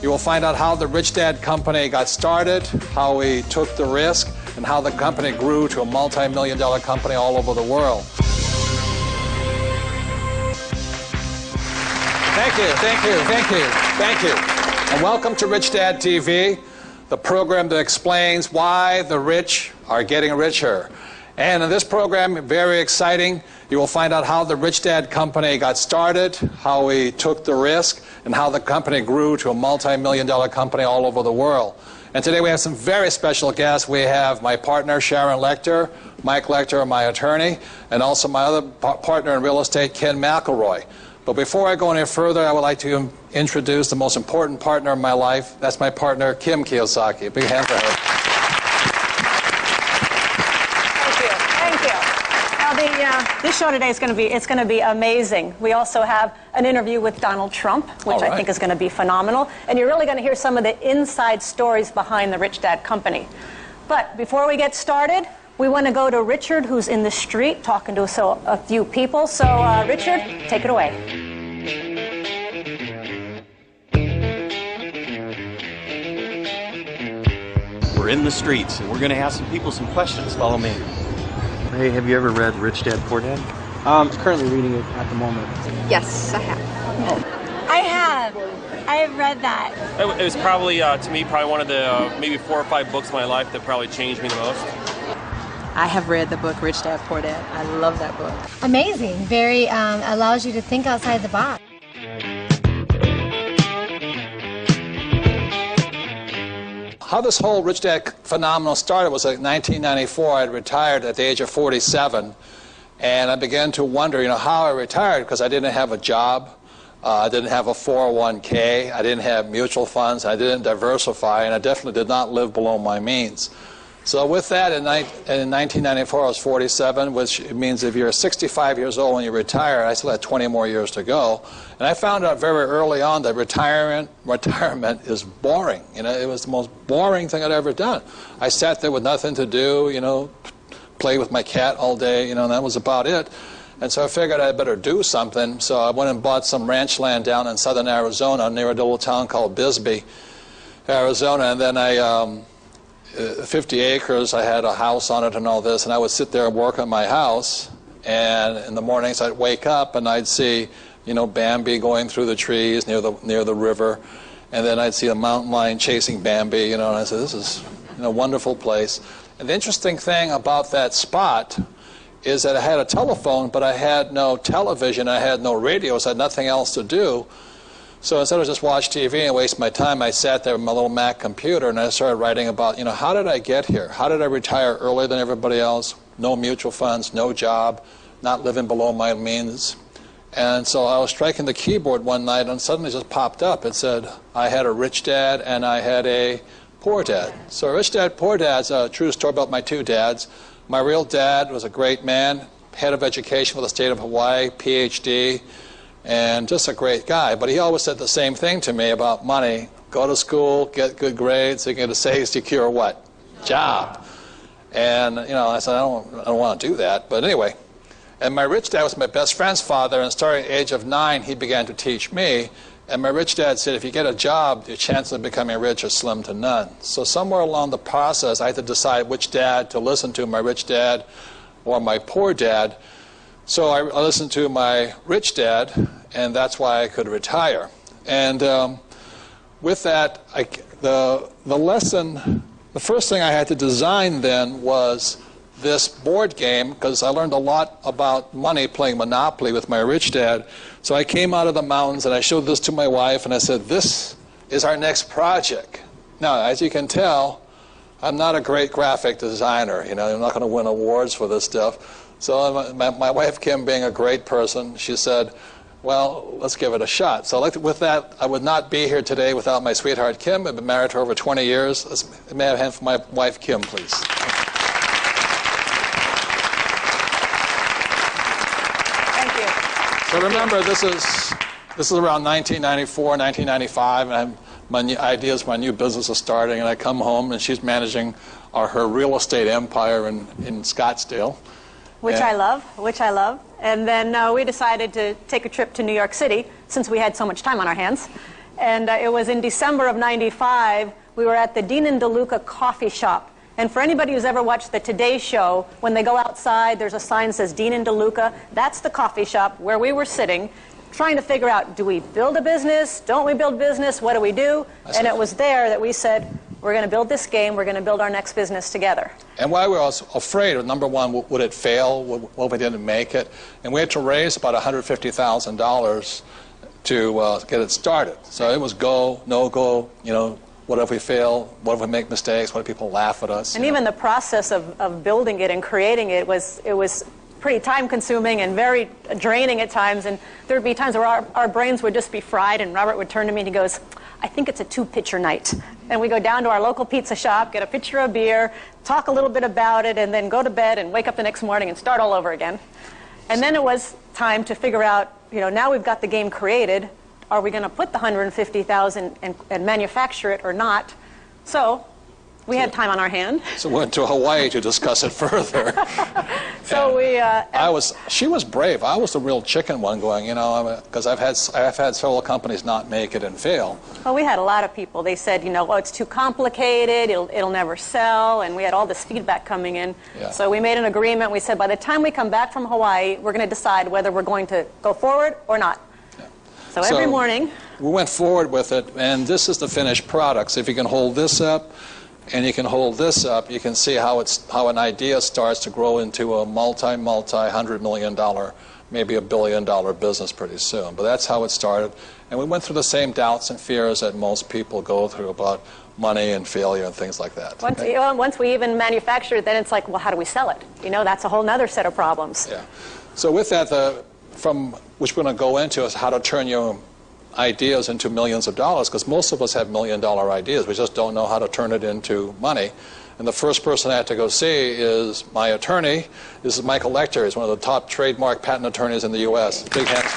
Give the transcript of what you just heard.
You will find out how the Rich Dad Company got started, how we took the risk, and how the company grew to a multi-million-dollar company all over the world. Thank you, thank you, thank you, thank you. And welcome to Rich Dad TV, the program that explains why the rich are getting richer. And in this program, very exciting, you will find out how the Rich Dad Company got started, how we took the risk, and how the company grew to a multi-million-dollar company all over the world. And today we have some very special guests. We have my partner, Sharon Lecter, Mike Lecter, my attorney, and also my other partner in real estate, Ken McElroy. But before I go any further, I would like to introduce the most important partner in my life. That's my partner, Kim Kiyosaki. Big hand for her. This show today is going to be amazing. We also have an interview with Donald Trump, which I think is going to be phenomenal. And you're really going to hear some of the inside stories behind the Rich Dad Company. But before we get started, we want to go to Richard, who's in the street talking to a few people. So, Richard, take it away. We're in the streets, and we're going to ask some people some questions. Follow me. Hey, have you ever read Rich Dad, Poor Dad? I'm currently reading it at the moment. Yes, I have. I have. I have read that. It was probably, to me, probably one of the maybe 4 or 5 books in my life that probably changed me the most. I have read the book Rich Dad, Poor Dad. I love that book. Amazing. Very allows you to think outside the box. How this whole Rich Dad phenomenon started was like 1994. I had retired at the age of 47, and I began to wonder, how I retired, because I didn't have a job, I didn't have a 401k, I didn't have mutual funds, I didn't diversify, and I definitely did not live below my means. So with that, in 1994, I was 47, which means if you're 65 years old when you retire, I still had 20 more years to go. And I found out very early on that retirement is boring. It was the most boring thing I'd ever done. I sat there with nothing to do, play with my cat all day, and that was about it. And so I figured I'd better do something. So I went and bought some ranch land down in southern Arizona near a little town called Bisbee, Arizona. And then 50 acres, I had a house on it and all this, and I would sit there and work on my house, and in the mornings I'd wake up and I'd see, Bambi going through the trees near the river, and then I'd see a mountain lion chasing Bambi, and I said, this is a wonderful place. And the interesting thing about that spot is that I had a telephone, but I had no television, I had no radio, so I had nothing else to do. So instead of just watch TV and waste my time, I sat there with my little Mac computer and I started writing about, how did I get here? How did I retire earlier than everybody else? No mutual funds, no job, not living below my means. And so I was striking the keyboard one night and suddenly it just popped up. It said, I had a rich dad and I had a poor dad. So Rich Dad, Poor Dad's a true story about my 2 dads. My real dad was a great man, head of education for the state of Hawaii, PhD, and just a great guy. But he always said the same thing to me about money. Go to school, get good grades, and get a safe, secure what? Job. And, I said, I don't want to do that. But anyway. And my rich dad was my best friend's father, and starting at the age of 9, he began to teach me. And my rich dad said, if you get a job, your chances of becoming rich are slim to none. So somewhere along the process, I had to decide which dad to listen to, my rich dad or my poor dad. So I listened to my rich dad, and that's why I could retire. And with that, the lesson, the first thing I had to design then was this board game, because I learned a lot about money playing Monopoly with my rich dad. So I came out of the mountains and I showed this to my wife, and I said, this is our next project. Now, as you can tell, I'm not a great graphic designer. I'm not going to win awards for this stuff. So my wife, Kim, being a great person, she said, well, let's give it a shot. So with that, I would not be here today without my sweetheart, Kim. I've been married to her over 20 years. May I have a hand for my wife, Kim, please. Thank you. So remember, this is around 1994, 1995, and my new business is starting, and I come home, and she's managing her real estate empire in Scottsdale. Which I love. And then we decided to take a trip to New York City, since we had so much time on our hands. And it was in December of '95. We were at the Dean and DeLuca coffee shop. And for anybody who's ever watched the Today Show, when they go outside, there's a sign that says Dean and DeLuca. That's the coffee shop where we were sitting, trying to figure out, do we build a business? Don't we build business? What do we do? And it was there that we said, we're going to build this game. We're going to build our next business together. And why we were afraid of, number one, would it fail? What if we didn't make it? And we had to raise about $150,000 to get it started. So it was go, no go, you know, what if we fail? What if we make mistakes? What if people laugh at us? And even the process of building it and creating it was pretty time-consuming and very draining at times. And there would be times where our brains would just be fried, and Robert would turn to me and he goes, I think it's a 2-pitcher night. And we go down to our local pizza shop, get a pitcher of beer, talk a little bit about it, and then go to bed and wake up the next morning and start all over again. And then it was time to figure out, you know, now we've got the game created. Are we going to put the $150,000 and manufacture it or not? So we had time on our hand. So we went to Hawaii to discuss it further. So she was brave. I was the real chicken one going, you know, because I've had several companies not make it and fail. Well, we had a lot of people. They said, you know, oh, it's too complicated. It'll never sell. And we had all this feedback coming in. Yeah. So we made an agreement. We said, by the time we come back from Hawaii, we're going to decide whether we're going to go forward or not. Yeah. So every morning, we went forward with it, and this is the finished product. So if you can hold this up, and you can hold this up, you can see how an idea starts to grow into a multi-$100 million, maybe $1 billion business pretty soon. But that's how it started. And we went through the same doubts and fears that most people go through about money and failure and things like that. Once we even manufacture it, then it's like, well, how do we sell it? You know, that's a whole other set of problems. Yeah. So with that, from which we're going to go into is how to turn your ideas into millions of dollars, because most of us have $1 million ideas. We just don't know how to turn it into money. And the first person I had to go see is my attorney. This is Michael Lecter. He's one of the top trademark patent attorneys in the U.S. Big hands.